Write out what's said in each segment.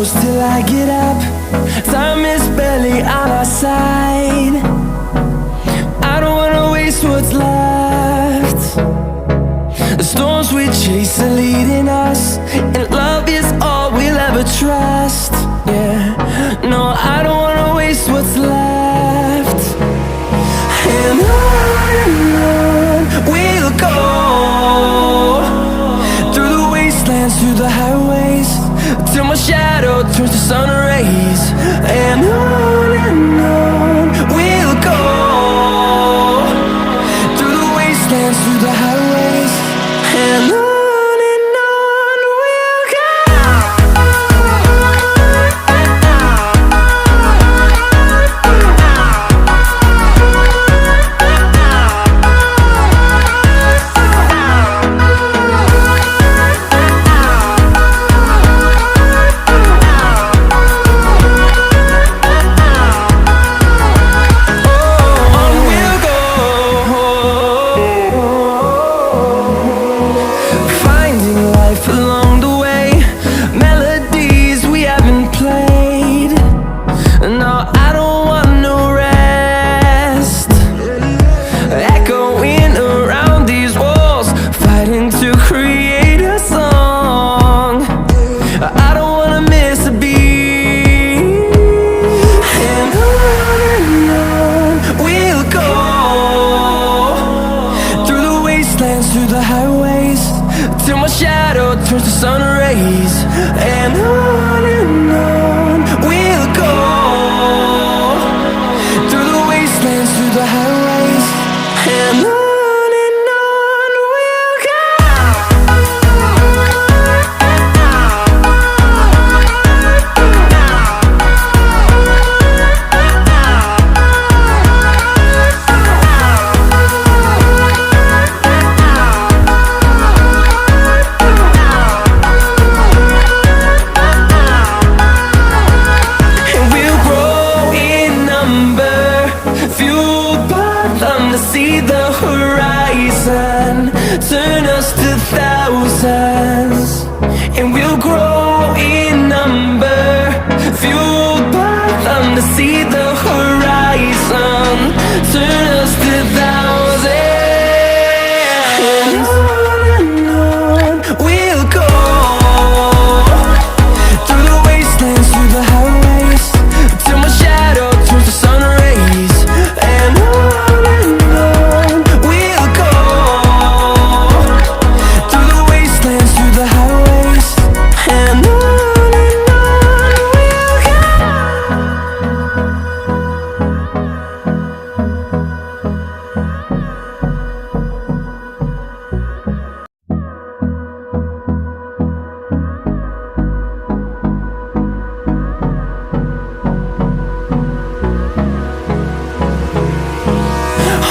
close till I get up. Time is barely on our side. I don't wanna waste what's left. The storms we chase are leading us, and love is all we'll ever trust. Yeah, no, I don't wanna waste what's left. And on we'll go, through the wastelands, through the highways, till my shadow turns to sun rays. And on we'll go, through the wastelands, through the highways, and on. Through the highways, till my shadow turns to sun rays. And on we'll go, through the wastelands, through the highways, and on. See the horizon turn us to thousands, and we'll grow in number, fueled by them. To see the horizon turn us to thousands, and on we'll go, through the wastelands, through the highways, till my shadow turns to sun rays. And on we'll go, through the wastelands, through the highways, and on we'll go.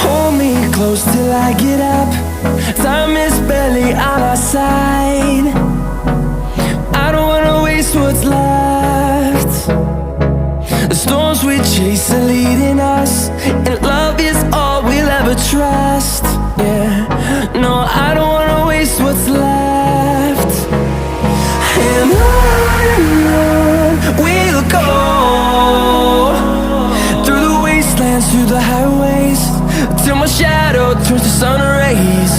Hold me close till I get up. Time is barely on our side. I don't wanna waste what's left. The storms we chase are leading us, and love is all we'll ever trust. Yeah, no, I don't wanna waste what's left. And on we'll go, through the wastelands, through the highways, till my shadow turns to sun rays.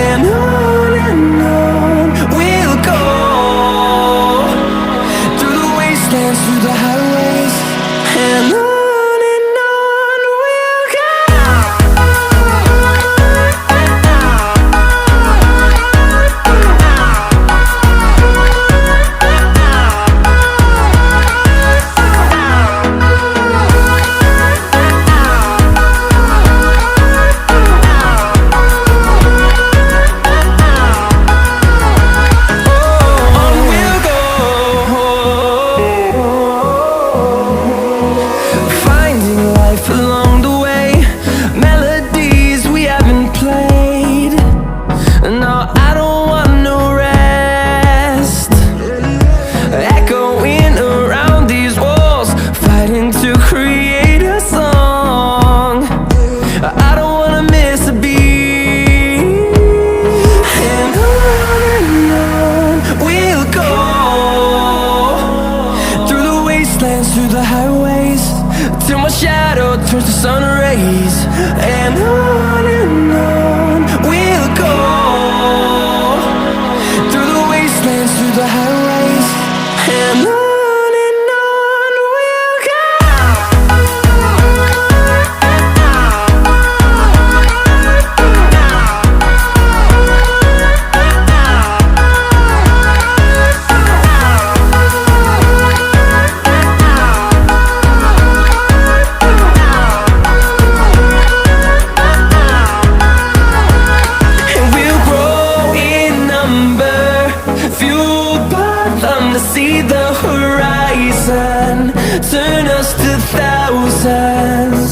And on we'll go, through the wastelands, through the highways, and on. till my shadow turns to sun rays. And on we'll go, through the wastelands, through the highways. And on we'll go. See the horizon turn us to thousands,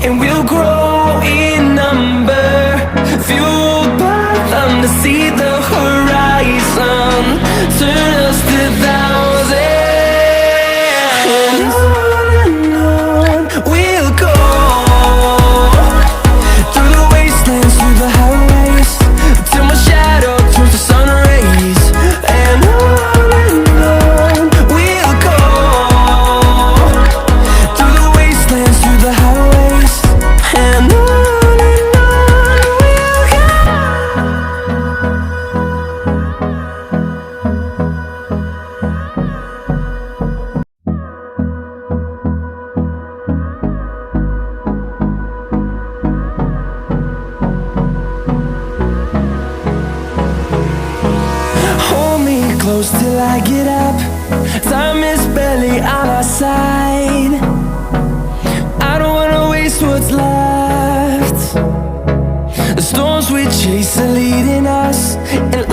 and we'll grow in number, fueled by them to see the horizon turn us to thousands. And on we'll go, through the wastelands, through the highways, till my shadow turns to sun rays. And on close till I get up. Time is barely on our side. I don't wanna waste what's left. The storms we chase are leading us, and